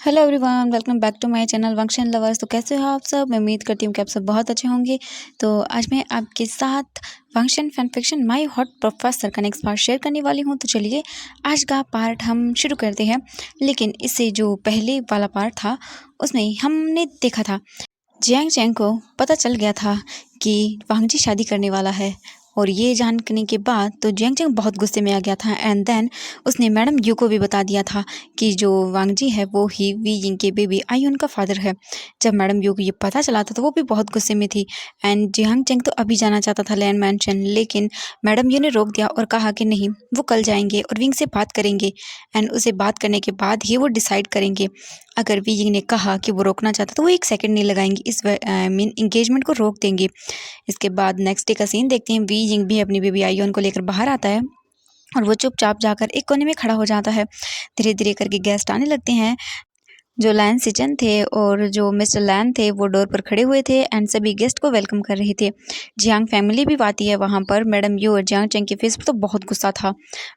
Hello everyone, welcome back to my channel function lovers. तो कैसे हो आप सब? मैं उम्मीद करती हूँ कि आप सब बहुत अच्छे होंगे। तो आज मैं आपके साथ function fan fiction my hot professor का नेक्स्ट पार्ट शेयर करने वाली हूँ। तो चलिए आज का पार्ट हम शुरू करते हैं। लेकिन इससे जो पहले वाला पार्ट था उसमें हमने देखा था जियांग चैंग को पता चल गया था कि वांग जी शादी करने वाला है। और ये जानने के बाद तो जियांग चैंग बहुत गुस्से में आ गया था। एंड देन उसने मैडम यू को भी बता दिया था कि जो वांग जी है वो ही वी यिंग के बेबी आयुन का फादर है। जब मैडम यू को ये पता चला था तो वो भी बहुत गुस्से में थी। एंड जियांग चैंग तो अभी जाना चाहता था लैंड मैंशन, लेकिन मैडम यू ने रोक दिया और कहा कि नहीं, वो कल जाएंगे और विंग से बात करेंगे। एंड उसे बात करने के बाद ही वो डिसाइड करेंगे। अगर वी यिंग ने कहा कि वो रोकना चाहता तो वो एक सेकंड नहीं लगाएंगे, इस मीन इंगेजमेंट को रोक देंगे। इसके बाद नेक्स्ट डे का सीन देखते हैं। वी यिंग भी अपनी बेबी आयुन को लेकर बाहर आता है और वो चुपचाप जाकर एक कोने में खड़ा हो जाता है। धीरे धीरे करके गेस्ट आने लगते हैं। जो लैन सिचन थे और जो मिस्टर लैन थे वो डोर पर खड़े हुए थे एंड सभी गेस्ट को वेलकम कर रहे थे। जियांग फैमिली भी आती है वहाँ पर। मैडम यू और जियांग चैंग के फेस पर तो बहुत गुस्सा था।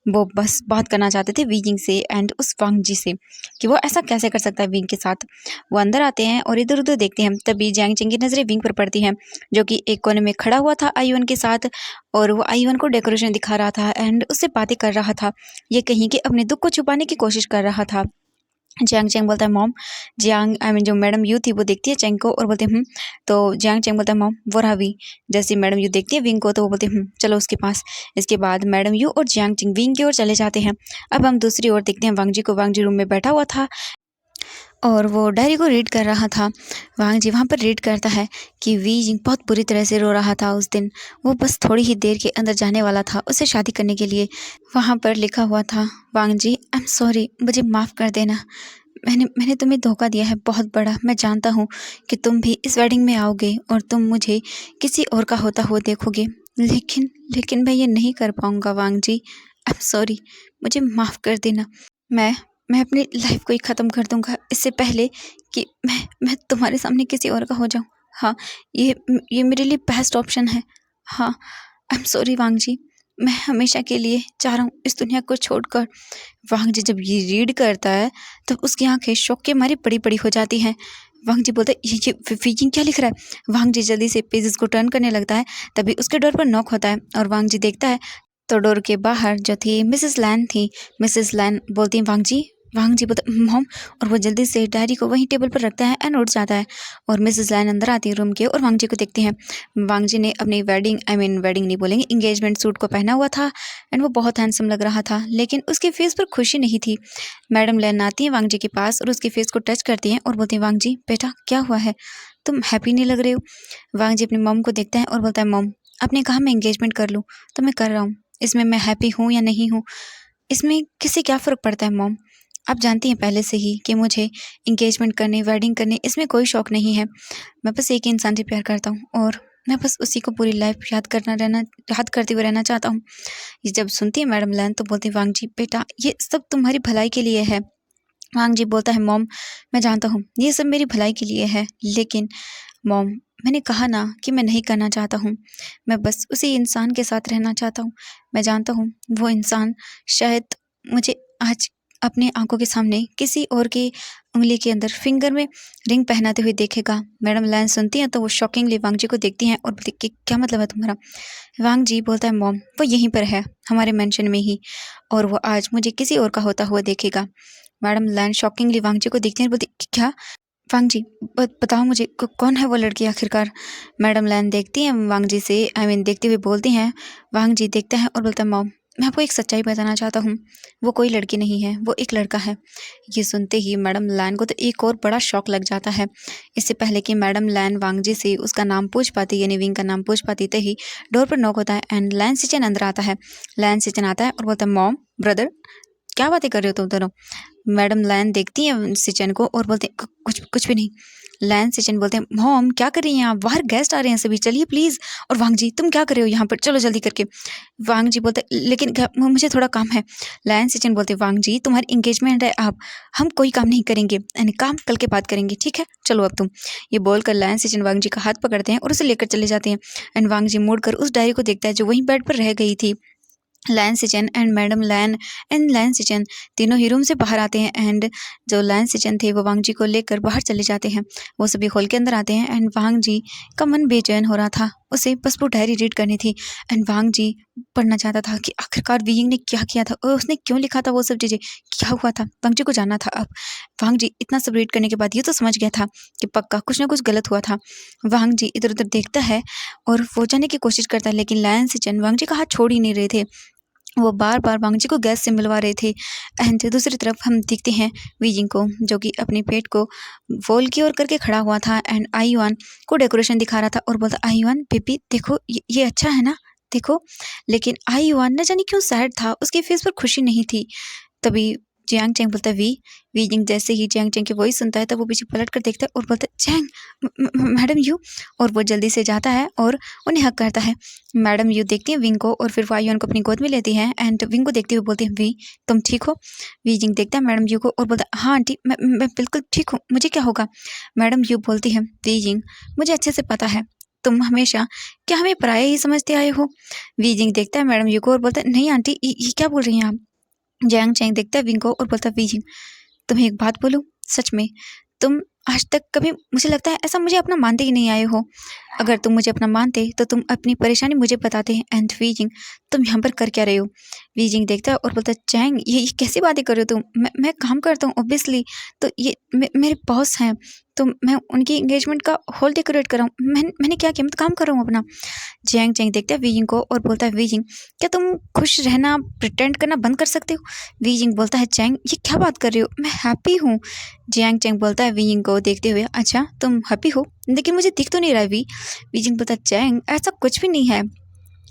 वो बस बात करना चाहते थे वी यिंग से एंड उस वांग जी से कि वो ऐसा कैसे कर सकता है विंग के साथ। वो अंदर आते हैं और इधर उधर देखते हैं। तभी जियांग चैंग की नजरें विंग पर पड़ती हैं, जो कि एक कोने में खड़ा हुआ था आयुन के साथ। और वो आयुन को डेकोरेशन दिखा रहा था एंड उससे बातें कर रहा था। ये कहीं के अपने दुख को छुपाने की कोशिश कर रहा था। जियांग चैंग बोलता है मॉम। जियांग आई मीन जो मैडम यू थी वो देखती है चैंग को और बोलती है तो जियांग चैंग बोलता है मॉम वो रहा वी। जैसे मैडम यू देखती है विंग को तो वो बोलती है चलो उसके पास। इसके बाद मैडम यू और जियांग चैंग विंग की ओर चले जाते हैं। अब हम दूसरी ओर देखते हैं वांग जी को। वांग जी रूम में बैठा हुआ था और वो डायरी को रीड कर रहा था। वांग जी वहाँ पर रीड करता है कि वी जिंग बहुत बुरी तरह से रो रहा था उस दिन। वो बस थोड़ी ही देर के अंदर जाने वाला था उससे शादी करने के लिए। वहाँ पर लिखा हुआ था वांग जी आई एम सॉरी, मुझे माफ़ कर देना। मैंने तुम्हें धोखा दिया है बहुत बड़ा। मैं जानता हूँ कि तुम भी इस वेडिंग में आओगे और तुम मुझे किसी और का होता हुआ देखोगे, लेकिन लेकिन मैं ये नहीं कर पाऊँगा वांग जी। आई एम सॉरी, मुझे माफ़ कर देना। मैं मैं अपनी लाइफ को ही ख़त्म कर दूँगा इससे पहले कि मैं तुम्हारे सामने किसी और का हो जाऊँ। हाँ, ये मेरे लिए बेस्ट ऑप्शन है। हाँ, आई एम सॉरी वांग जी, मैं हमेशा के लिए चाह रहा हूँ इस दुनिया को छोड़कर। वांग जी जब ये रीड करता है तब उसकी आंखें शौक के मारे बड़ी बड़ी हो जाती हैं। वांग जी बोलता है ये वीजिंग क्या लिख रहा है। वांग जी जल्दी से पेजेस को टर्न करने लगता है। तभी उसके डोर पर नॉक होता है और वांग जी देखता है तो डोर के बाहर जो थी मिसेस लैन थी। मिसेस लैन बोलती है वांग जी बोलते मॉम। और वो जल्दी से डायरी को वहीं टेबल पर रखता है एंड उठ जाता है। और मिसेस लैन अंदर आती है रूम के और वांग जी को देखती हैं। वांग जी ने अपनी वेडिंग नहीं बोलेंगे, इंगेजमेंट सूट को पहना हुआ था एंड वो बहुत हैंडसम लग रहा था, लेकिन उसके फेस पर खुशी नहीं थी। मैडम लैन आती है वांग जी के पास और उसके फेस को टच करती हैं और बोलती हैं वांग जी बेटा क्या हुआ है, तुम हैप्पी नहीं लग रहे हो। वांग जी अपनी मॉम को देखता है और बोलता है मॉम, आपने कहा मैं इंगेजमेंट कर लूँ तो मैं कर रहा हूँ। इसमें मैं हैप्पी हूँ या नहीं हूँ, इसमें किससे क्या फ़र्क पड़ता है मॉम। आप जानती हैं पहले से ही कि मुझे इंगेजमेंट करने, वेडिंग करने इसमें कोई शौक़ नहीं है। मैं बस एक ही इंसान से प्यार करता हूँ और मैं बस उसी को पूरी लाइफ याद करते हुए रहना चाहता हूँ। ये जब सुनती है मैडम लैन तो बोलती है वांग जी बेटा ये सब तुम्हारी भलाई के लिए है। वांग जी बोलता है मॉम, मैं जानता हूँ ये सब मेरी भलाई के लिए है, लेकिन मॉम मैंने कहा ना कि मैं नहीं करना चाहता हूँ। मैं बस उसी इंसान के साथ रहना चाहता हूँ। मैं जानता हूँ वो इंसान शायद मुझे आज अपने आंखों के सामने किसी और की उंगली के अंदर फिंगर में रिंग पहनाते हुए देखेगा। मैडम लैन सुनती हैं तो वो शॉकिंगली वांग जी को देखती हैं और बोलती कि क्या मतलब है तुम्हारा। वांग जी बोलता है मॉम वो यहीं पर है हमारे मेंशन में ही, और वो आज मुझे किसी और का होता हुआ देखेगा। मैडम लैन शॉकिंगली वांग जी को देखती हैं और बोलती क्या। वांग जी बताओ मुझे कौन है वो लड़की आखिरकार। मैडम लैन देखती हैं वांग जी से देखते हुए बोलती हैं। वांग जी देखता है और बोलता है मॉम मैं आपको एक सच्चाई बताना चाहता हूँ, वो कोई लड़की नहीं है, वो एक लड़का है। ये सुनते ही मैडम लैन को तो एक और बड़ा शौक लग जाता है। इससे पहले कि मैडम लैन वांग जी से उसका नाम पूछ पाती यानी विंग का नाम पूछ पाती तभी डोर पर नॉक होता है एंड लैन सिचन अंदर आता है। लैन सिचन आता है और बोलता है मॉम ब्रदर क्या बातें कर रहे हो तुम दोनों। मैडम लैन देखती हैं सिचन को और बोलते हैं कुछ कुछ भी नहीं। लैन सिचन बोलते हैं मॉम क्या कर रही हैं आप, बाहर गेस्ट आ रहे हैं सभी, चलिए प्लीज़। और वांग जी तुम क्या कर रहे हो यहाँ पर, चलो जल्दी करके। वांग जी बोलते लेकिन मुझे थोड़ा काम है। लैन सिचन बोलते वांग जी तुम्हारी इंगेजमेंट है, आप हम कोई काम नहीं करेंगे, यानी काम कल के बाद करेंगे, ठीक है चलो अब तुम। ये बोलकर लैन सिचन वांग जी का हाथ पकड़ते हैं और उसे लेकर चले जाते हैं। एंड वांग जी मुड़ कर उस डायरी को देखता है जो वहीं बेड पर रह गई थी। लैन सिचन एंड मैडम लैन एंड लैन सिचन तीनों ही रूम से बाहर आते हैं। एंड जो लैन सिचन थे वो वांग जी को लेकर बाहर चले जाते हैं। वो सभी हॉल के अंदर आते हैं एंड वांग जी का मन बेचैन हो रहा था। उसे बस वो डायरी रीड करनी थी एंड वांग जी पढ़ना चाहता था कि आखिरकार वीइंग ने क्या किया था और उसने क्यों लिखा था वो सब चीज़ें, क्या हुआ था, वांग जी को जानना था। अब वांग जी इतना सब रीड करने के बाद ये तो समझ गया था कि पक्का कुछ ना कुछ गलत हुआ था। वांग जी इधर उधर देखता है और वो जाने की कोशिश करता है, लेकिन लैन सिचन वांग जी का हाथ छोड़ ही नहीं रहे थे। वो बार बार वांग जी को गैस से मिलवा रहे थे। एंड दूसरी तरफ हम देखते हैं वीजिंग को, जो कि अपने पेट को वॉल की ओर करके खड़ा हुआ था एंड आईयुआन को डेकोरेशन दिखा रहा था और बोलता, आईयुआन बेबी देखो ये अच्छा है ना, देखो। लेकिन आईयुआन न जाने क्यों सैड था, उसके फेस पर खुशी नहीं थी। तभी जियांग चैंग बोलता है वी जिंग जैसे ही जियांग चैंग की वॉइस सुनता है तब वो पीछे पलट कर देखता है और बोलता है चैंग मैडम यू, और वो जल्दी से जाता है और उन्हें हक करता है। मैडम यू देखती है विंग को और फिर वायुन को अपनी गोद में लेती है एंड विंग को देखते हुए बोलती है वी तुम ठीक हो। वी जिंग देखता है मैडम यू को और बोलता है हाँ आंटी मैं बिल्कुल ठीक हूँ, मुझे क्या होगा। मैडम यू बोलती है वी जिंग मुझे अच्छे से पता है तुम हमेशा क्या हमें पराया ही समझते आए हो। वी जिंग देखता है मैडम यू को और बोलता है नहीं आंटी ये क्या बोल रही हैं आप। जैंग चैंग देखता है विंग को और बोलता है वी जिंग तुम्हें एक बात बोलूं, सच में तुम आज तक कभी मुझे लगता है ऐसा मुझे अपना मानते ही नहीं आए हो। अगर तुम मुझे अपना मानते तो तुम अपनी परेशानी मुझे बताते। एंड वीजिंग तुम यहाँ पर कर क्या रहे हो। वीजिंग देखता है और बोलता है चैंग ये कैसी बातें कर रहे हो तुम, मैं काम करता हूँ ऑब्वियसली, तो ये मेरे बॉस हैं, तो मैं उनकी एंगेजमेंट का हॉल डेकोरेट कर रहा हूँ। मैंने क्या किया, मैं तो काम कर रहा हूँ अपना। जैंग चैंग देखता है वीजिंग को और बोलता है वीजिंग क्या तुम खुश रहना प्रिटेंड करना बंद कर सकते हो। वीजिंग बोलता है चैंग ये क्या बात कर रहे हो, मैं हैप्पी हूँ। जियांग चैंग बोलता है वीजिंग को देखते हुए अच्छा तुम हैप्पी हो, लेकिन मुझे दिख तो नहीं रहा है वी। वीजिंग बोलता है चैंग ऐसा कुछ भी नहीं है।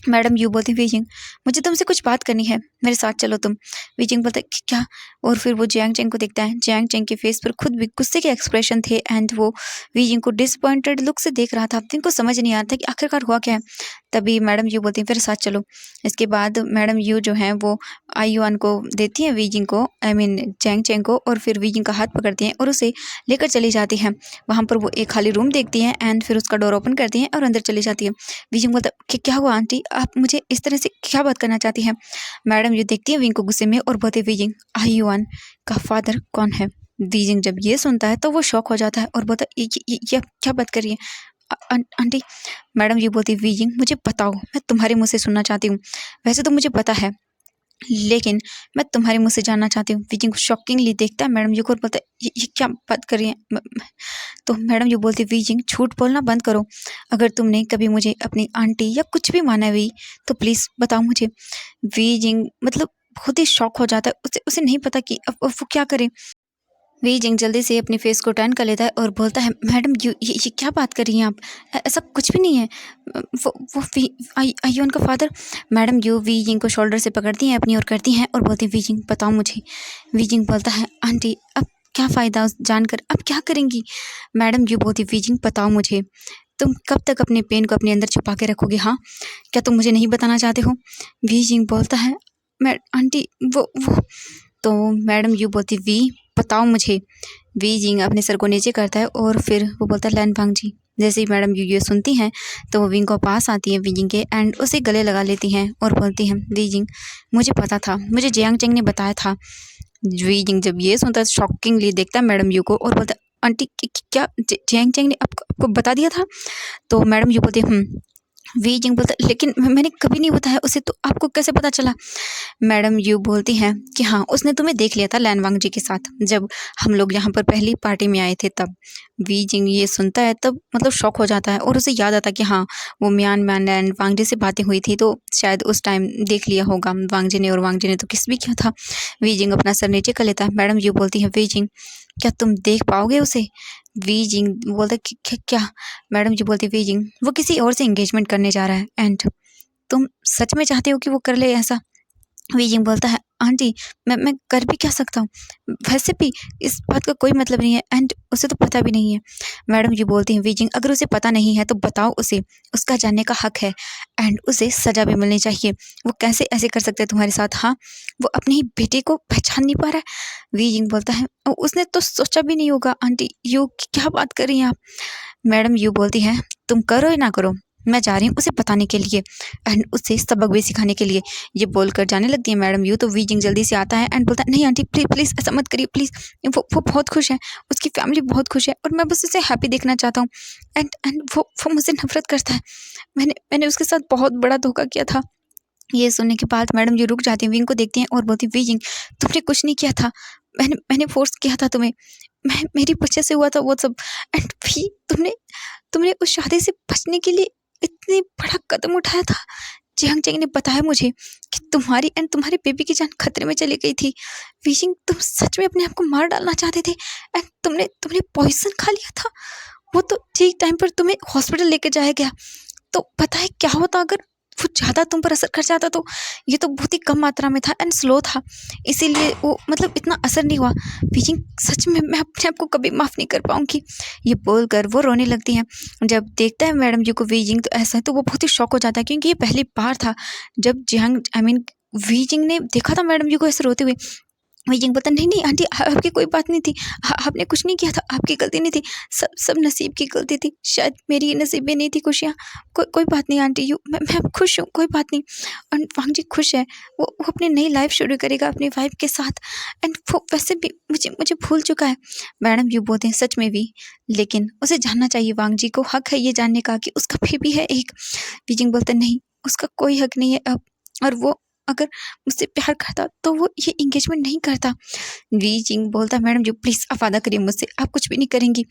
मैडम यू बोलती वीजिंग मुझे तुमसे कुछ बात करनी है, मेरे साथ चलो तुम। वीजिंग बोलता है क्या, और फिर वो जियांग चैंग को देखता है। जियांग चैंग के फेस पर खुद भी गुस्से के एक्सप्रेशन थे एंड वो वीजिंग को डिसअपॉइंटेड लुक से देख रहा था। इनको समझ नहीं आ रहा था कि आखिरकार हुआ क्या है। तभी मैडम यू बोलती है मेरे साथ चलो। इसके बाद मैडम यू जो है वो आईयुआन को देती है वीजिंग को, आई मीन जियांग चैंग को, और फिर वीजिंग का हाथ पकड़ती हैं और उसे लेकर चली जाती हैं। वहाँ पर वो एक खाली रूम देखती हैं एंड फिर उसका डोर ओपन करती हैं और अंदर चली जाती है। वीजिंग बोलता है कि क्या हुआ आंटी, आप मुझे इस तरह से क्या बात करना चाहती हैं। मैडम ये देखती है विंग को गुस्से में और बोलती है वीजिंग आईयुआन का फादर कौन है। वीजिंग जब ये सुनता है तो वो शॉक हो जाता है और बोलता है ये क्या बात कर रही है आंटी। मैडम ये बोलती है वीजिंग मुझे बताओ, मैं तुम्हारे मुँह से सुनना चाहती हूँ। वैसे तो मुझे पता है लेकिन मैं तुम्हारे मुँह से जानना चाहती हूँ। वीजिंग को शॉकिंगली देखता है मैडम यू को और बोलता है ये क्या बात कर रही है। तो मैडम यू बोलती है वीजिंग झूठ बोलना बंद करो, अगर तुमने कभी मुझे अपनी आंटी या कुछ भी माना हुई तो प्लीज़ बताओ मुझे। वीजिंग मतलब बहुत ही शॉक हो जाता है, उसे उसे नहीं पता कि अब वो क्या करे। वीजिंग जल्दी से अपनी फेस को टर्न कर लेता है और बोलता है मैडम ये क्या बात कर रही हैं आप, ऐसा कुछ भी नहीं है। वो आयुन का फादर। मैडम यू वीजिंग को शोल्डर से पकड़ती हैं अपनी ओर करती हैं और बोलती वीजिंग बताओ मुझे। वीजिंग बोलता है आंटी अब क्या फ़ायदा उस जानकर, अब क्या करेंगी। मैडम यू बोलती वीजिंग बताओ मुझे, तुम कब तक अपने पेन को अपने अंदर छुपा के रखोगे, हाँ क्या तुम मुझे नहीं बताना चाहते हो। वीजिंग बोलता है मैं आंटी वो तो मैडम यू बोलती वी बताओ मुझे। वी जिंग अपने सर को नीचे करता है और फिर वो बोलता है लैन भांग जी। जैसे ही मैडम यू ये सुनती हैं तो वो विंग को पास आती है वीजिंग के एंड उसे गले लगा लेती हैं और बोलती हैं वीजिंग मुझे पता था, मुझे जियांग चेंग ने बताया था। वीजिंग जब ये सुनता है शॉकिंगली देखता है मैडम यू को और बोलता है आंटी क्या जियांग चेंग ने आपको बता दिया था। तो मैडम यू बोलती वीजिंग बोलता लेकिन मैंने कभी नहीं बताया उसे, तो आपको कैसे पता चला। मैडम यू बोलती हैं कि हाँ उसने तुम्हें देख लिया था लैन वांग जी के साथ जब हम लोग यहाँ पर पहली पार्टी में आए थे तब। वी जिंग ये सुनता है तब मतलब शॉक हो जाता है और उसे याद आता कि हाँ वो म्यान मैन एंड वांग जी से बातें हुई थी तो शायद उस टाइम देख लिया होगा वांग जी ने, और वांग जी ने तो किस भी किया था। वी जिंग अपना सर नीचे कर लेता है। मैडम यू बोलती है वी जिंग क्या तुम देख पाओगे उसे। वी जिंग बोलता है क्या। मैडम जी बोलती वी जिंग वो किसी और से एंगेजमेंट करने जा रहा है एंड तुम सच में चाहते हो कि वो कर ले ऐसा। वीजिंग बोलता है आंटी मैं कर भी क्या सकता हूँ, वैसे भी इस बात का कोई मतलब नहीं है एंड उसे तो पता भी नहीं है। मैडम जी बोलती हैं वीजिंग अगर उसे पता नहीं है तो बताओ उसे, उसका जानने का हक है एंड उसे सज़ा भी मिलनी चाहिए। वो कैसे ऐसे कर सकते हैं तुम्हारे साथ, हाँ वो अपने ही बेटे को पहचान नहीं पा रहा है। वीजिंग बोलता है उसने तो सोचा भी नहीं होगा। आंटी यू क्या बात कर रही हैं आप। मैडम यू बोलती है तुम करो या ना करो मैं जा रही हूँ उसे बताने के लिए एंड उसे सबक भी सिखाने के लिए। ये बोलकर जाने लगती है मैडम यू। तो वी जिंग जल्दी से आता है एंड बोलता है नहीं आंटी प्लीज़ प्लीज़ ऐसा मत करिए प्लीज़। वो बहुत खुश है, उसकी फैमिली बहुत खुश है और मैं बस उसे हैप्पी देखना चाहता हूँ। एंड वो मुझसे नफरत करता है। मैंने उसके साथ बहुत बड़ा धोखा किया था। ये सुनने के बाद मैडम जी रुक जाती हैं, विंग को देखती हैं और बोलती हैं विंग तुमने कुछ नहीं किया था, मैंने फोर्स किया था तुम्हें, मेरी वजह से हुआ था वो सब। एंड भी तुमने तुमने उस शादी से बचने के लिए इतनी बड़ा कदम उठाया था। जियांग चेंग ने बताया मुझे कि तुम्हारी एंड तुम्हारे बेबी की जान खतरे में चली गई थी। विजिंग तुम सच में अपने आप को मार डालना चाहते थे एंड तुमने तुमने पॉइजन खा लिया था। वो तो ठीक टाइम पर तुम्हें हॉस्पिटल लेकर जाया गया। तो पता है क्या होता अगर वो ज़्यादा तुम पर असर कर जाता। तो ये तो बहुत ही कम मात्रा में था एंड स्लो था, इसीलिए वो मतलब इतना असर नहीं हुआ। बीजिंग सच में मैं अपने आप को कभी माफ़ नहीं कर पाऊंगी। ये बोलकर वो रोने लगती हैं। जब देखता है मैडम जी को बीजिंग तो ऐसा है तो वो बहुत ही शॉक हो जाता है, क्योंकि ये पहली बार था जब जियांग आई मीन बीजिंग ने देखा था मैडम जी को ऐसे रोते हुए। बीजिंग बोलता नहीं नहीं आंटी आपकी कोई बात नहीं थी, आपने कुछ नहीं किया था, आपकी गलती नहीं थी, सब सब नसीब की गलती थी, शायद मेरी ही नसीब में नहीं थी खुशियाँ। कोई बात नहीं आंटी यू, मैं अब खुश हूँ, कोई बात नहीं। और वांग जी खुश है, वो अपनी नई लाइफ शुरू करेगा अपनी वाइफ के साथ। एंड वो वैसे भी मुझे मुझे भूल चुका है। मैडम यू बोलते हैं सच में भी, लेकिन उसे जानना चाहिए, वांग जी को हक है ये जानने का कि उसका बेबी है एक। बीजिंग बोलता नहीं उसका कोई हक नहीं है अब, और वो अगर मुझसे प्यार करता तो वो ये इंगेजमेंट नहीं करता। वी जिंग बोलता मैडम जी प्लीज़ आप वादा करिए मुझसे आप कुछ भी नहीं करेंगी।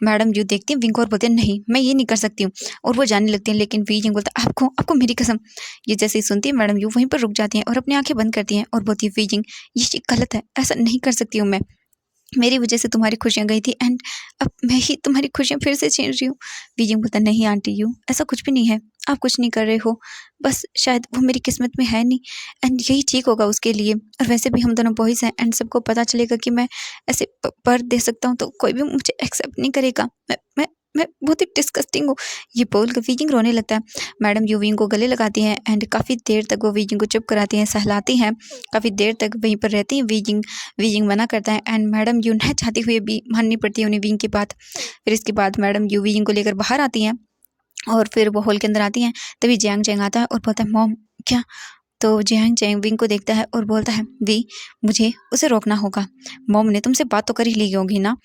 मैडम जी देखती हैं विंग को और बोलते हैं नहीं मैं ये नहीं कर सकती हूँ, और वो जाने लगती हैं। लेकिन वी जिंग बोलता आपको आपको मेरी कसम। ये जैसे ही सुनती है मैडम जी वहीं पर रुक जाती हैं और अपनी आंखें बंद करती हैं और बोलती है वी जिंग ये चीज़ गलत है, ऐसा नहीं कर सकती हूँ मैं, मेरी वजह से तुम्हारी खुशियाँ गई थी एंड अब मैं ही तुम्हारी खुशियाँ फिर से छीन रही हूँ। बीजिंग बोलता नहीं आंटी यू ऐसा कुछ भी नहीं है, आप कुछ नहीं कर रहे हो, बस शायद वो मेरी किस्मत में है नहीं एंड यही ठीक होगा उसके लिए। और वैसे भी हम दोनों बॉयज़ हैं एंड सबको पता चलेगा कि मैं ऐसे पर्द दे सकता हूँ तो कोई भी मुझे एक्सेप्ट नहीं करेगा। मैं बहुत ही डिस्गस्टिंग हूँ। ये बोलकर वीजिंग रोने लगता है। मैडम यू विंग को गले लगाती हैं एंड काफ़ी देर तक वो वीजिंग को चुप कराती हैं, सहलाती हैं, काफ़ी देर तक वहीं पर रहती हैं। वीजिंग वीजिंग मना करता है एंड मैडम यू न चाहते हुए भी माननी पड़ती है उन्हें विंग की बात। फिर इसके बाद मैडम यू वीजिंग को लेकर बाहर आती हैं और फिर वो हॉल के अंदर आती हैं। तभी जियांग चेंग आता है और बोलता है मॉम क्या। तो जियांग चेंग विंग को देखता है और बोलता है वी मुझे उसे रोकना होगा, मॉम ने तुमसे बात तो कर ही ली होगी ना।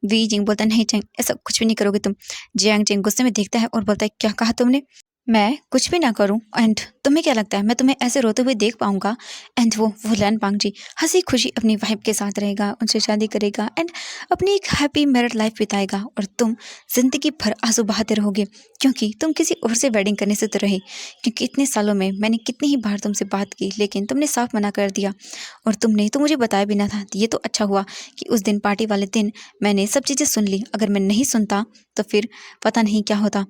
वी जिंग बोलता है नहीं चेंग ऐसा कुछ भी नहीं करोगे तुम। जियांग चेंग गुस्से में देखता है और बोलता है क्या कहा तुमने, मैं कुछ भी ना करूं एंड तुम्हें क्या लगता है मैं तुम्हें ऐसे रोते हुए देख पाऊंगा। एंड वो लैन पांग जी हंसी खुशी अपनी वाइफ के साथ रहेगा, उनसे शादी करेगा एंड अपनी एक हैप्पी मैरिड लाइफ बिताएगा और तुम जिंदगी भर आंसू बहाते रहोगे, क्योंकि तुम किसी और से वेडिंग करने से तो रहे। क्योंकि इतने सालों में मैंने कितनी ही बार तुमसे बात की लेकिन तुमने साफ मना कर दिया और तुमने तो मुझे बताया भी ना था। ये तो अच्छा हुआ कि उस दिन पार्टी वाले दिन मैंने सब चीज़ें सुन ली, अगर मैं नहीं सुनता तो फिर पता नहीं क्या होता।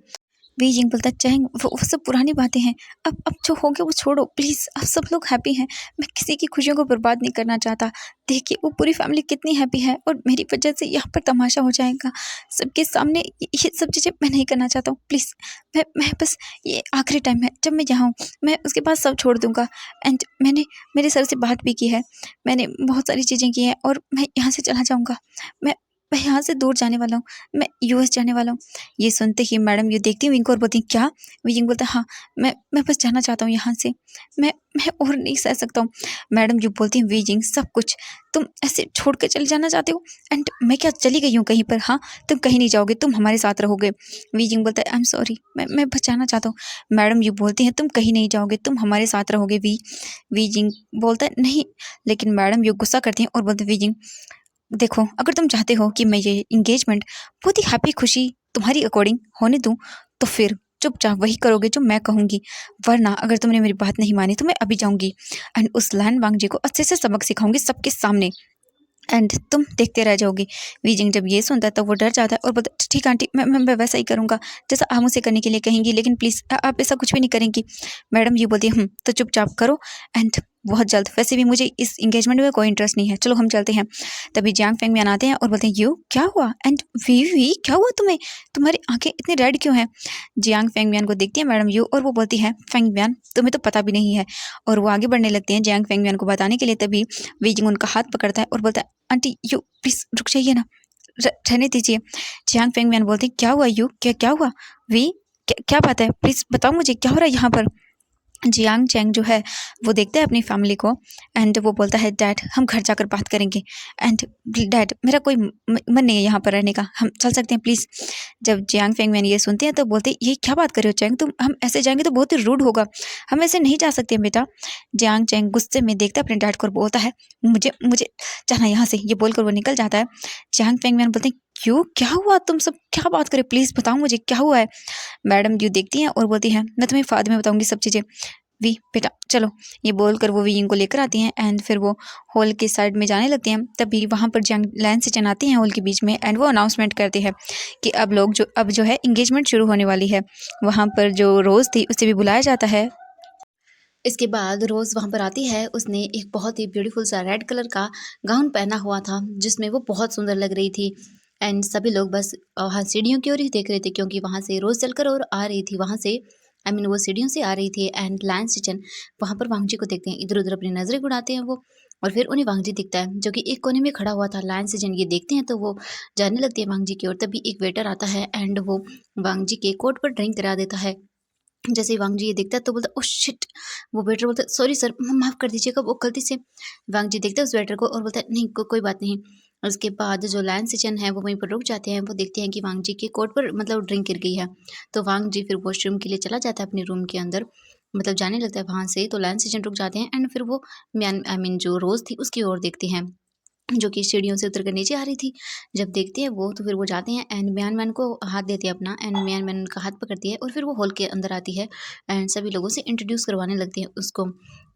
बीजिंग बोलता चैंग वो सब पुरानी बातें हैं, अब जो हो गया वो छोड़ो प्लीज़, अब सब लोग हैप्पी हैं, मैं किसी की खुशियों को बर्बाद नहीं करना चाहता। देखिए वो पूरी फैमिली कितनी हैप्पी है और मेरी वजह से यहाँ पर तमाशा हो जाएगा सबके सामने, ये सब चीज़ें मैं नहीं करना चाहता हूँ प्लीज़। मैं बस ये आखिरी टाइम है जब मैं यहाँ हूँ, मैं उसके बाद सब छोड़ दूँगा। एंड मैंने मेरे सर से बात भी की है, मैंने बहुत सारी चीज़ें की हैं और मैं यहाँ से चला जाऊँगा। मैं यहाँ से दूर जाने वाला हूँ, मैं यूएस जाने वाला हूँ। ये सुनते ही मैडम ये देखती हैं विंग को और बोलती हैं क्या। विंग बोलता है हाँ मैं बस जाना चाहता हूँ यहाँ से, मैं और नहीं सह सकता हूँ। मैडम जो बोलती हैं विजिंग सब कुछ तुम ऐसे छोड़ कर चले जाना चाहते हो एंड मैं क्या चली गई हूँ कहीं पर, हाँ तुम कहीं नहीं जाओगे, तुम हमारे साथ रहोगे। विजिंग बोलता है आई एम सॉरी, मैं बस जाना चाहता हूँ। मैडम ये बोलती हैं तुम कहीं नहीं जाओगे, तुम हमारे साथ रहोगे। विजिंग बोलता है नहीं, लेकिन मैडम ये गुस्सा करती हैं और बोलते हैं विजिंग देखो अगर तुम चाहते हो कि मैं ये इंगेजमेंट बहुत ही हैप्पी खुशी तुम्हारी अकॉर्डिंग होने दूँ तो फिर चुपचाप वही करोगे जो मैं कहूँगी, वरना अगर तुमने मेरी बात नहीं मानी तो मैं अभी जाऊँगी एंड उस लैन वांग जी को अच्छे से सबक सिखाऊंगी सबके सामने एंड तुम देखते रह जाओगे। वीजिंग जब ये सुनता है तो वो डर जाता है और बोलता है ठीक आंटी मैं वैसा ही करूँगा जैसा आप मुझसे करने के लिए कहेंगी, लेकिन प्लीज़ आप ऐसा कुछ भी नहीं करेंगी। मैडम ये बोलती है तो चुपचाप करो एंड बहुत जल्द, वैसे भी मुझे इस इंगेजमेंट में कोई इंटरेस्ट नहीं है, चलो हम चलते हैं। तभी जियांग फेंग मियान आते हैं और बोलते हैं यू क्या हुआ एंड वी क्या हुआ तुम्हें, तुम्हारी आंखें इतनी रेड क्यों हैं। जियांग फेंग मियान को देखती है मैडम यू और वो बोलती है फेंग मियान तुम्हें तो पता भी नहीं है, और वो आगे बढ़ने लगती हैं जियांग फेंग मियान को बताने के लिए। तभी वीजिंग उनका हाथ पकड़ता है और बोलता है आंटी यू प्लीज़ रुक जाइए ना, रहने दीजिए। जियांग फेंग मियान बोलती क्या हुआ यू, क्या क्या हुआ। वी क्या बात है, प्लीज़ बताओ मुझे क्या हो रहा है यहाँ पर। जियांग चैंग जो है वो देखता है अपनी फैमिली को एंड वो बोलता है डैड हम घर जाकर बात करेंगे। एंड डैड मेरा कोई मन नहीं है यहाँ पर रहने का, हम चल सकते हैं प्लीज़। जब जियांग फेंग मैन ये सुनते हैं तो बोलते हैं ये क्या बात कर रहे हो चैंग तुम, हम ऐसे जाएंगे तो बहुत ही रूड होगा, हम ऐसे नहीं जा सकते बेटा। जियांग चैंग गुस्से में देखता है अपने डैड को और बोलता है मुझे मुझे जाना यहाँ से, ये बोलकर वो निकल जाता है। जियांग फेंग मैन बोलते हैं क्यों, क्या हुआ, तुम सब क्या बात करें, प्लीज़ बताओ मुझे क्या हुआ है। मैडम यू देखती हैं और बोलती हैं मैं तुम्हें बाद में बताऊंगी सब चीज़ें। वी बेटा चलो, ये बोलकर वो वी को लेकर आती हैं एंड फिर वो हॉल के साइड में जाने लगती हैं। तभी वहाँ पर जियांग लाइन से चनाती हैं हॉल के बीच में एंड वो अनाउंसमेंट करती है कि अब जो है इंगेजमेंट शुरू होने वाली है। वहाँ पर जो रोज़ थी उसे भी बुलाया जाता है। इसके बाद रोज़ वहाँ पर आती है, उसने एक बहुत ही ब्यूटीफुल सा रेड कलर का गाउन पहना हुआ था जिसमें वो बहुत सुंदर लग रही थी। एंड सभी लोग बस वहाँ सीढ़ियों की ओर ही देख रहे थे क्योंकि वहाँ से रोज़ चलकर और आ रही थी, वहाँ से वो सीढ़ियों से आ रही थी। एंड लायन सिचन वहाँ पर वांगजी को देखते हैं, इधर उधर अपनी नज़रें उड़ाते हैं वो, और फिर उन्हें वांगजी दिखता है जो कि एक कोने में खड़ा हुआ था। लायन सिचन ये देखते हैं तो वो जाने लगती है वांगजी की ओर। तभी एक वेटर आता है एंड वो वांगजी के कोट पर ड्रिंक करा देता है। जैसे ही वांगजी ये देखता है तो बोलता है ओह शिट, वो वेटर बोलता है सॉरी सर माफ़ कर दीजिएगा, वो गलती से। वांगजी देखता है उस वेटर को और बोलता है नहीं कोई बात नहीं। उसके बाद जो लायन सिचन है वो वहीं पर रुक जाते हैं, वो देखते हैं कि वांगजी के कोट पर ड्रिंक गिर गई है। तो वांगजी फिर वॉशरूम के लिए चला जाता है अपने रूम के अंदर, जाने लगता है वहाँ से। तो लायन सिचन रुक जाते हैं एंड फिर वो जो रोज़ थी उसकी ओर देखते हैं जो कि सीढ़ियों से उतर कर नीचे आ रही थी। जब देखते हैं वो तो फिर वो जाते हैं एंड म्यान मैन को हाथ देते हैं अपना, एंड म्यान मैन उनका हाथ पकड़ती है और फिर वो हॉल के अंदर आती है एंड सभी लोगों से इंट्रोड्यूस करवाने लगती है उसको,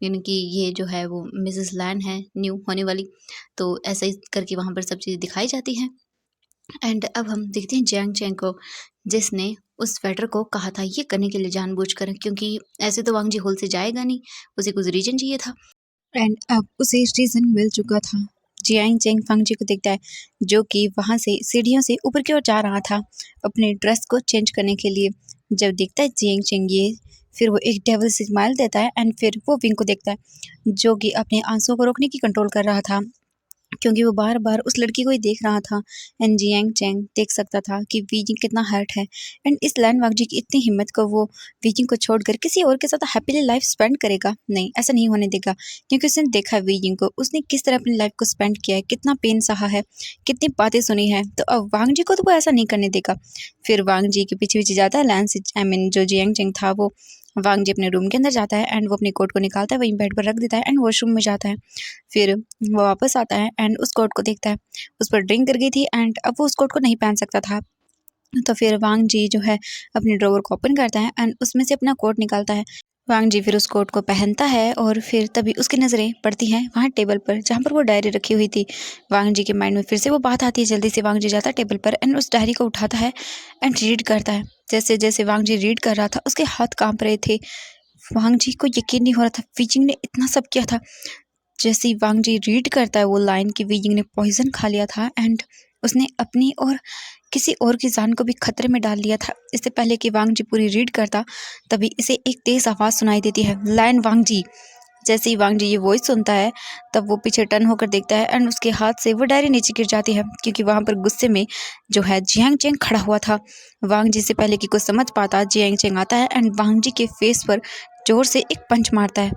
यानी कि ये जो है वो मिसेस लैन है न्यू होने वाली। तो ऐसा ही करके वहाँ पर सब चीज़ें दिखाई जाती हैं। एंड अब हम देखते हैं जियांग चैंग को, जिसने उस स्वेटर को कहा था ये करने के लिए जानबूझकर, क्योंकि ऐसे तो वांगजी हॉल से जाएगा नहीं, उसे कुछ रीजन चाहिए था एंड अब उसे रीजन मिल चुका था। जियांग चैंग फांगजी को देखता है जो कि वहाँ से सीढ़ियों से ऊपर की ओर जा रहा था अपने ड्रेस को चेंज करने के लिए। जब देखता है जियांग चैंग ये, फिर वो एक डेविल से स्माइल देता है एंड फिर वो विंग को देखता है जो कि अपने आंसुओं को रोकने की कंट्रोल कर रहा था क्योंकि वो बार-बार उस लड़की को ही देख रहा था। एंड जियांग चैंग देख सकता था कि वीजिंग कितना हर्ट है एंड इस लैन वांगजी की इतनी हिम्मत को वो वीजिंग को छोड़कर किसी और के साथ हैप्पीली लाइफ स्पेंड करेगा। नहीं, ऐसा नहीं होने देगा क्योंकि उसने देखा है वीजिंग को, उसने किस तरह अपनी लाइफ को स्पेंड किया है, कितना पेन सहा है, कितनी बातें सुनी है। तो अब वांगजी को तो वो ऐसा नहीं करने देगा। फिर वांगजी के पीछे-पीछे जाता है लैन जो जियांग चैंग था वो वांगजी अपने रूम के अंदर जाता है एंड वो अपनी कोट को निकालता है, वहीं बेड पर रख देता है एंड वॉशरूम में जाता है। फिर वो वापस आता है एंड उस कोट को देखता है, उस पर ड्रिंक गिर गई थी एंड अब वो उस कोट को नहीं पहन सकता था। तो फिर वांग जी जो है अपने ड्रॉवर को ओपन करता है एंड उसमें से अपना कोट निकालता है। वांग जी फिर उस कोट को पहनता है और फिर तभी उसकी नज़रें पड़ती हैं वहाँ टेबल पर जहाँ पर वो डायरी रखी हुई थी। वांग जी के माइंड में फिर से वो बात आती है, जल्दी से वांग जी जाता है टेबल पर एंड उस डायरी को उठाता है एंड रीड करता है। जैसे जैसे वांग जी रीड कर रहा था उसके हाथ कांप रहे थे। वांग जी को यकीन नहीं हो रहा था वीजिंग ने इतना सब किया था। जैसे ही वांग जी रीड करता है वो लाइन कि वीजिंग ने पॉइजन खा लिया था एंड उसने अपनी और किसी और की जान को भी खतरे में डाल लिया था। इससे पहले कि वांग जी पूरी रीड करता तभी इसे एक तेज आवाज़ सुनाई देती है, लाइन वांग जी। जैसे ही वांग जी ये वॉइस सुनता है तब वो पीछे टर्न होकर देखता है एंड उसके हाथ से वो डायरी नीचे गिर जाती है क्योंकि वहाँ पर गुस्से में जो है जियांग चैंग खड़ा हुआ था। वांग जी से पहले कि कुछ समझ पाता जियांग चैंग आता है एंड वांग जी के फेस पर जोर से एक पंच मारता है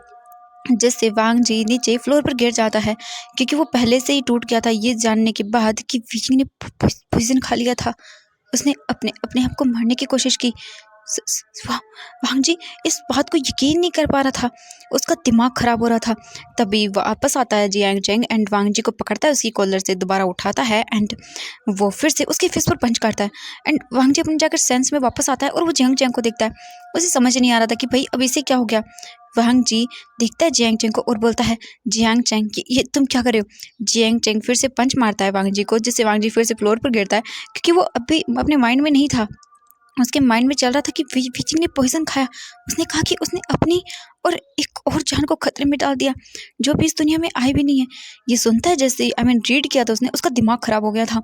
जिससे वांग जी नीचे फ्लोर पर गिर जाता है क्योंकि वो पहले से ही टूट गया था ये जानने के बाद कि वीजिंग ने पॉइजन खा लिया था। उसने अपने अपने आप को मारने की कोशिश की। वांग जी इस बात को यकीन नहीं कर पा रहा था, उसका दिमाग खराब हो रहा था। तभी वापस आता है जियांग चैंग एंड वांग जी को पकड़ता है, उसकी कॉलर से दोबारा उठाता है एंड वो फिर से उसके फेस पर पंच करता है एंड वांग जी अपने जाकर सेंस में वापस आता है और वो जियांग चैंग को देखता है। उसे समझ नहीं आ रहा था कि भाई अब इसे क्या हो गया। वांग जी देखता है जियांग चैंग को और बोलता है जियांग चैंग कि ये तुम क्या कर रहे हो। जियांग चैंग फिर से पंच मारता है वांग जी को जिससे वांग जी फिर से फ्लोर पर गिरता है क्योंकि वो अभी अपने माइंड में नहीं था। उसके माइंड में चल रहा था कि वीचिंग ने पॉइजन खाया। उसने कहा कि उसने अपनी और एक और जान को खतरे में डाल दिया जो भी इस दुनिया में आई भी नहीं है। ये सुनता है जैसे रीड किया था उसने, उसका दिमाग खराब हो गया था।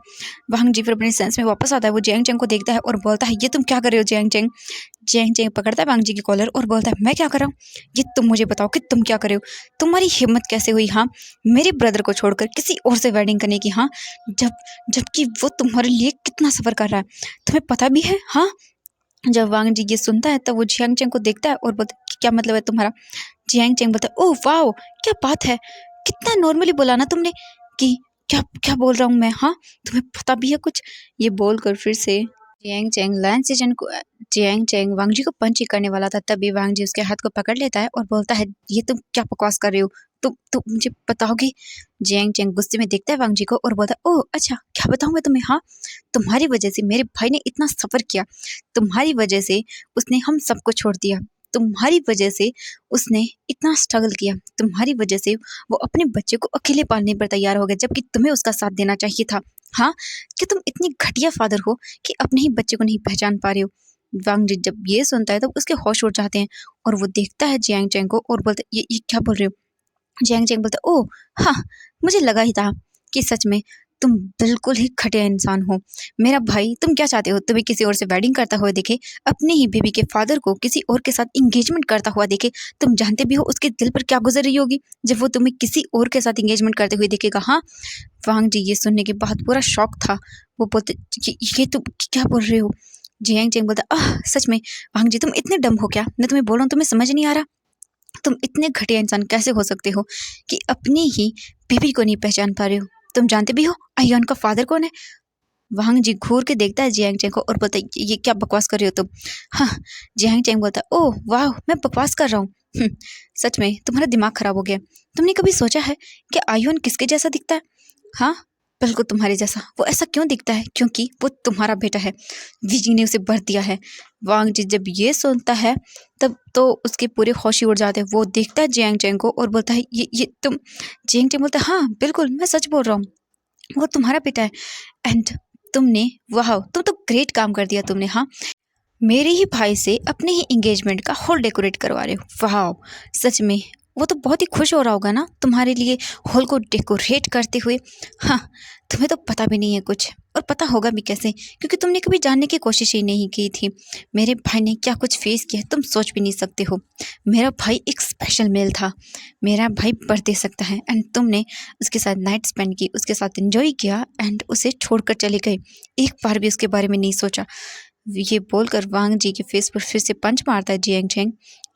वांग जी फिर अपने सेंस में वापस आता है, वो जियांग चैंग को देखता है और बोलता है ये तुम क्या कर रहे हो जियांग चैंग। जियांग चैंग पकड़ता है वांग जी की कॉलर और बोलता है मैं क्या कर रहा हूँ, ये तुम मुझे बताओ कि तुम क्या कर रहे हो। तुम्हारी हिम्मत कैसे हुई हाँ मेरे ब्रदर को छोड़कर किसी और से वेडिंग करने की। हाँ जबकि वो तुम्हारे लिए कितना सफ़र कर रहा है, तुम्हें पता भी है। हाँ जब वांग जी ये सुनता है तब वो जियांग चेंग को देखता है और बोलता है कि क्या मतलब है तुम्हारा। जियांग चेंग बोलता है ओह वाओ क्या बात है, कितना नॉर्मली बोला ना तुमने कि क्या क्या बोल रहा हूँ मैं, हाँ तुम्हें पता भी है कुछ। ये बोलकर फिर से जियांग चेंग लैन सीजन को जियांग चेंग वांग जी को पंच ही करने वाला था, तभी वांग जी उसके हाथ को पकड़ लेता है और बोलता है ये तुम क्या बकवास कर रहे हो, तुम मुझे बताओगे। जियांग चेंग गुस्से में देखता है वांग जी को और बोलता है ओह अच्छा क्या बताऊं मैं तुम्हें, हाँ तुम्हारी वजह से मेरे भाई ने इतना सफर किया, तुम्हारी वजह से उसने हम सबको छोड़ दिया, तुम्हारी वजह से उसने इतना स्ट्रगल किया, तुम्हारी वजह से वो अपने बच्चे को अकेले पालने पर तैयार हो गया जबकि तुम्हें उसका साथ देना चाहिए था। हाँ कि तुम इतनी घटिया फादर हो कि अपने ही बच्चे को नहीं पहचान पा रहे हो। वांग जी जब ये सुनता है तब उसके होश उड़ जाते हैं और वो देखता है जियांग चैंग को और बोलता है ये क्या बोल रहे हो। जियांग चैंग बोलता है ओह हाँ मुझे लगा ही था कि सच में तुम बिल्कुल ही घटिया इंसान हो। मेरा भाई तुम क्या चाहते हो, तुम्हें किसी और से वेडिंग करता हुआ देखे, अपने ही बेबी के फादर को किसी और के साथ इंगेजमेंट करता हुआ देखे, तुम जानते भी हो उसके दिल पर क्या गुजर रही होगी जब वो तुम्हें किसी और के साथ इंगेजमेंट करते हुए देखेगा। हाँ वांग जी ये सुनने के बाद पूरा शौक था, वो बोलते ये तुम क्या बोल रहे हो। जियांग चैंग बोलता आह सच में वांग जी तुम इतने डम हो क्या, मैं तुम्हें बोल रहा हूँ तुम्हें समझ नहीं आ रहा, तुम इतने घटिया इंसान कैसे हो सकते हो कि अपनी ही बेबी को नहीं पहचान पा रहे हो। तुम जानते भी हो आयुन का फादर कौन है। वांग जी घूर के देखता है जियांग चैंग को और बोलता है ये क्या बकवास कर रहे हो तुम। हाँ जियांग चैंग बोलता है ओह वाह मैं बकवास कर रहा हूँ। सच में तुम्हारा दिमाग खराब हो गया, तुमने कभी सोचा है कि आयुन किसके जैसा दिखता है। हाँ बिल्कुल तुम्हारे जैसा, वो ऐसा क्यों दिखता है क्योंकि वो तुम्हारा बेटा है, वीजी ने उसे भर दिया है। वांग जी जब ये सुनता है तब तो उसके पूरे होश ही उड़ जाते हैं, वो देखता है जियांग चैंग को और बोलता है ये तुम। जियांग चैंग बोलता है हाँ बिल्कुल मैं सच बोल रहा हूँ, वो तुम्हारा बेटा है। एंड तुमने वाह तुम तो ग्रेट काम कर दिया तुमने, हाँ मेरे ही भाई से अपने ही एंगेजमेंट का हॉल डेकोरेट करवा रहे हो, वाह सच में वो तो बहुत ही खुश हो रहा होगा ना तुम्हारे लिए हॉल को डेकोरेट करते हुए। हाँ तुम्हें तो पता भी नहीं है कुछ, और पता होगा भी कैसे क्योंकि तुमने कभी जानने की कोशिश ही नहीं की थी मेरे भाई ने क्या कुछ फेस किया, तुम सोच भी नहीं सकते हो। मेरा भाई एक स्पेशल मेल था, मेरा भाई बढ़ दे सकता है एंड तुमने उसके साथ नाइट स्पेंड की, उसके साथ एंजॉय किया एंड उसे छोड़कर चले गए, एक बार भी उसके बारे में नहीं सोचा। ये बोलकर वांग जी के फेस पर फिर से पंच मारता है जियांग चैंग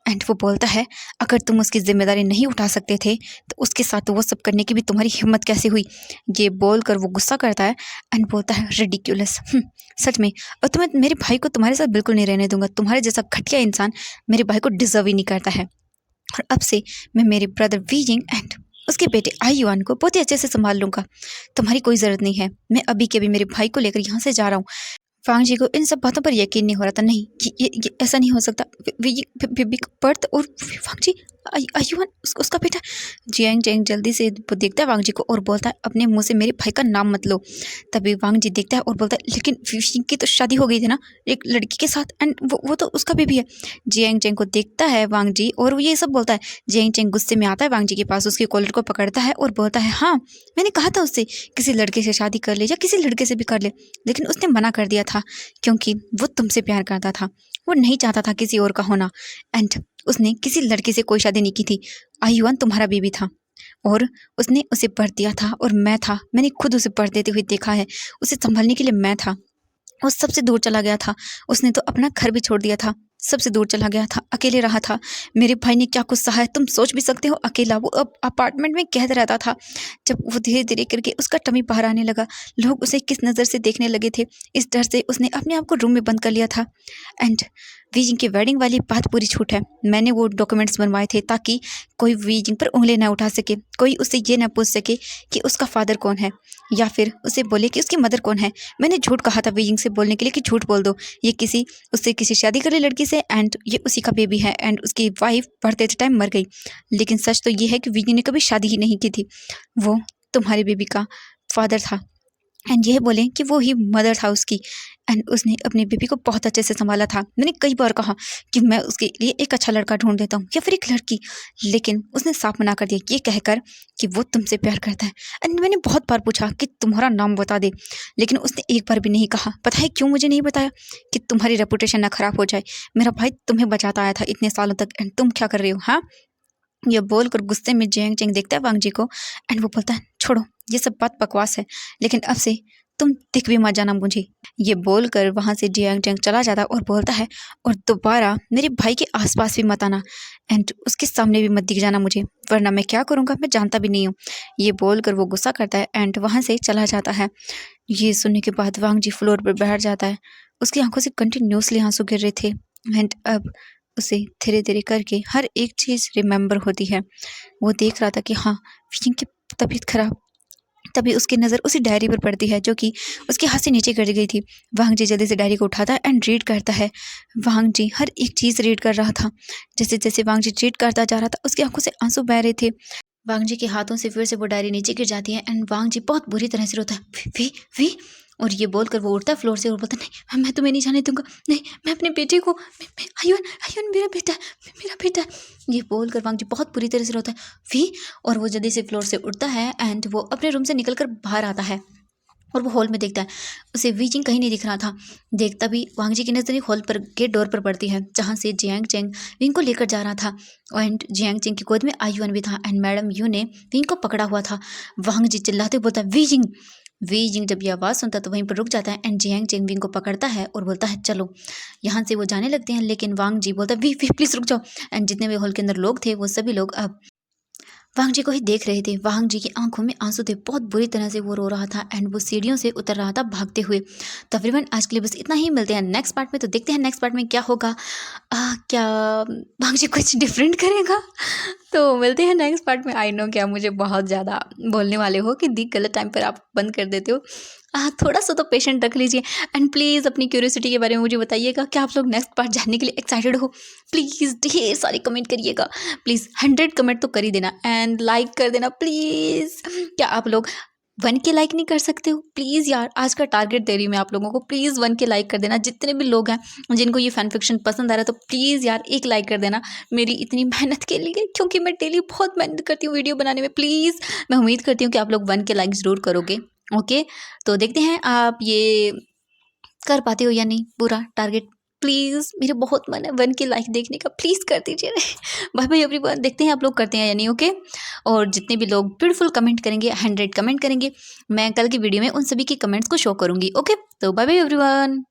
एंड वो बोलता है अगर तुम उसकी जिम्मेदारी नहीं उठा सकते थे तो उसके साथ वो सब करने की भी तुम्हारी हिम्मत कैसे हुई। ये बोलकर वो गुस्सा करता है एंड बोलता है रिडिक्यूलस, सच में और तुम्हें मेरे भाई को तुम्हारे साथ बिल्कुल नहीं रहने दूंगा, तुम्हारे जैसा घटिया इंसान मेरे भाई को डिजर्व ही नहीं करता है। और अब से मैं मेरे ब्रदर वीजिंग एंड उसके बेटे आयुआन को बहुत ही अच्छे से संभाल लूंगा, तुम्हारी कोई ज़रूरत नहीं है। मैं अभी के अभी मेरे भाई को लेकर यहाँ से जा रहा हूँ। वांग जी को इन सब बातों पर यकीन नहीं हो रहा था, नहीं ये ऐसा नहीं हो सकता, बिग बर्थ और वांग जी आयुआन उसका बेटा। जियांग चैंग जल्दी से वो देखता है वांग जी को और बोलता है अपने मुंह से मेरे भाई का नाम मत लो। तभी वांग जी देखता है और बोलता है लेकिन विशिंग की तो शादी हो गई थी ना एक लड़की के साथ एंड वो तो उसका बेबी है। जियांग चैंग को देखता है वांग जी और वो ये सब बोलता है। जियांग चैंग गुस्से में आता है वांग जी के पास, उसके कॉलर को पकड़ता है और बोलता है हाँ मैंने कहा था उससे किसी लड़के से शादी कर ले या किसी लड़के से भी कर ले, लेकिन उसने मना कर दिया था क्योंकि वो तुमसे प्यार करता था, वो नहीं चाहता था किसी और का होना एंड उसने किसी लड़के से कोई शादी नहीं की थी। आयुआन तुम्हारा बेबी था और उसने उसे पढ़ दिया था और मैं था, मैंने खुद उसे पढ़ देते हुए देखा है, उसे संभालने के लिए मैं था। वो सबसे दूर चला गया था, उसने तो अपना घर भी छोड़ दिया था, सबसे दूर चला गया था, अकेले रहा था। मेरे भाई ने क्या कुछ सहा है तुम सोच भी सकते हो, अकेला वो अब अपार्टमेंट में कैद रहता था। जब वो धीरे धीरे करके उसका टमी बाहर आने लगा, लोग उसे किस नज़र से देखने लगे थे, इस डर से उसने अपने आप को रूम में बंद कर लिया था। एंड वीजिंग की वेडिंग वाली बात पूरी छूट है, मैंने वो डॉक्यूमेंट्स बनवाए थे ताकि कोई वीजिंग पर उंगली ना उठा सके, कोई उससे ये ना पूछ सके कि उसका फादर कौन है या फिर उसे बोले कि उसकी मदर कौन है। मैंने झूठ कहा था वीजिंग से बोलने के लिए कि झूठ बोल दो, ये उससे किसी शादी कर लड़की से एंड ये उसी का बेबी है एंड उसकी वाइफ बढ़ते टाइम मर गई। लेकिन सच तो ये है कि वीजिंग ने कभी शादी ही नहीं की थी, वो तुम्हारे बेबी का फादर था एंड यह बोले कि वो ही मदर था उसकी एंड उसने अपने बेबी को बहुत अच्छे से संभाला था। मैंने कई बार कहा कि मैं उसके लिए एक अच्छा लड़का ढूंढ देता हूँ या फिर एक लड़की, लेकिन उसने साफ मना कर दिया ये कहकर कि वो तुमसे प्यार करता है। एंड मैंने बहुत बार पूछा कि तुम्हारा नाम बता दे, लेकिन उसने एक बार भी नहीं कहा। पता है क्यों मुझे नहीं बताया? कि तुम्हारी रेपुटेशन ना खराब हो जाए, मेरा भाई तुम्हें बचाता आया था इतने सालों तक एंड तुम क्या कर रहे हो। हाँ ये बोलकर गुस्से में जियांग चैंग देखता है वांग जी को एंड वो बोलता है छोड़ो ये सब बात बकवास है, लेकिन अब से तुम दिख भी मत जाना मुझे। ये बोलकर वहाँ से जियांग चैंग चला जाता और बोलता है, और दोबारा मेरे भाई के आसपास भी मत आना एंड उसके सामने भी मत दिख जाना मुझे, वरना मैं क्या करूँगा मैं जानता भी नहीं हूँ। ये बोलकर वो गुस्सा करता है एंड वहाँ से चला जाता है। ये सुनने के बाद वांग जी फ्लोर पर बैठ जाता है। उसकी आंखों से कंटिन्यूसली आंसू गिर रहे थे एंड अब उसे धीरे धीरे करके हर एक चीज़ रिमेंबर होती है। वो देख रहा था कि हाँ, विकिंग की तबीयत खराब। तभी उसकी नज़र उसी डायरी पर पड़ती है जो कि उसके हाथ से नीचे गिर गई थी। वांग जी जल्दी से डायरी को उठाता है एंड रीड करता है। वांग जी हर एक चीज़ रीड कर रहा था। जैसे जैसे वांग जी रीड करता जा रहा था उसकी आंखों से आंसू बह रहे थे। वांग जी के हाथों से फिर से वो डायरी नीचे गिर जाती है एंड वांग जी बहुत बुरी तरह से रोता है, वी वी। और ये बोलकर वो उठता है फ्लोर से और बोलता है, नहीं मैं तुम्हें नहीं जाने दूंगा, नहीं मैं अपने बेटे को, आयुन आयुन मेरा बेटा है, मेरा बेटा है। ये बोलकर वांग जी बहुत बुरी तरह से रोता है, वी। और वो जल्दी से फ्लोर से उठता है एंड वो अपने रूम से निकलकर बाहर आता है और वो हॉल में देखता है उसे वीजिंग कहीं नहीं दिख रहा था। देखता भी वांग जी की नज़र एक हॉल पर के डोर पर पड़ती है जहाँ से जियांग चेंग विंग को लेकर जा रहा था एंड जियांग चेंग की गोद में आयुन भी था एंड मैडम यू ने विंग को पकड़ा हुआ था। वांग जी चिल्लाते बोलता है, वीजिंग वीजिंग। जब ये आवाज़ सुनता तो वहीं पर रुक जाता है एंड जियांग चेंग विंग को पकड़ता है और बोलता है चलो। यहाँ से वो जाने लगते हैं लेकिन वांग जी बोलता है, वी वी प्लीज़ रुक जाओ। एंड जितने भी हॉल के अंदर लोग थे वो सभी लोग अब वांग जी को ही देख रहे थे। वांग जी की आंखों में आंसू थे, बहुत बुरी तरह से वो रो रहा था एंड वो सीढ़ियों से उतर रहा था भागते हुए। तो एवरीवन आज के लिए बस इतना ही, मिलते हैं नेक्स्ट पार्ट में। तो देखते हैं नेक्स्ट पार्ट में क्या होगा। क्या वांग जी कुछ डिफरेंट करेगा? तो मिलते हैं नेक्स्ट पार्ट में। आई नो क्या मुझे बहुत ज़्यादा बोलने वाले हो कि दी गलत टाइम पर आप बंद कर देते हो। थोड़ा सा तो पेशेंट रख लीजिए एंड प्लीज़ अपनी क्यूरियोसिटी के बारे में मुझे बताइएगा। क्या आप लोग नेक्स्ट पार्ट जानने के लिए एक्साइटेड हो? प्लीज़ ढेर सारी कमेंट करिएगा। प्लीज़ 100 कमेंट तो कर ही देना एंड लाइक कर देना प्लीज़। क्या आप लोग 1 के लाइक नहीं कर सकते हो? प्लीज़ यार, आज का टारगेट दे रही हूँ मैं आप लोगों को, प्लीज़ 1 के लाइक कर देना। जितने भी लोग हैं जिनको ये फैन फिक्शन पसंद आ रहा है तो प्लीज़ यार 1 लाइक कर देना मेरी इतनी मेहनत के लिए, क्योंकि मैं डेली बहुत मेहनत करती हूँ वीडियो बनाने में। प्लीज़ मैं उम्मीद करती हूँ कि आप लोग 1 के लाइक ज़रूर करोगे। ओके, तो देखते हैं आप ये कर पाते हो या नहीं पूरा टारगेट। प्लीज़ मेरे बहुत मन है 1 के लाइक देखने का, प्लीज़ कर दीजिए। बाय बाय एवरीवन, देखते हैं आप लोग करते हैं या नहीं। ओके, और जितने भी लोग ब्यूटीफुल कमेंट करेंगे, 100 कमेंट करेंगे, मैं कल की वीडियो में उन सभी की कमेंट्स को शो करूँगी। ओके, तो बाय बाय एवरीवन।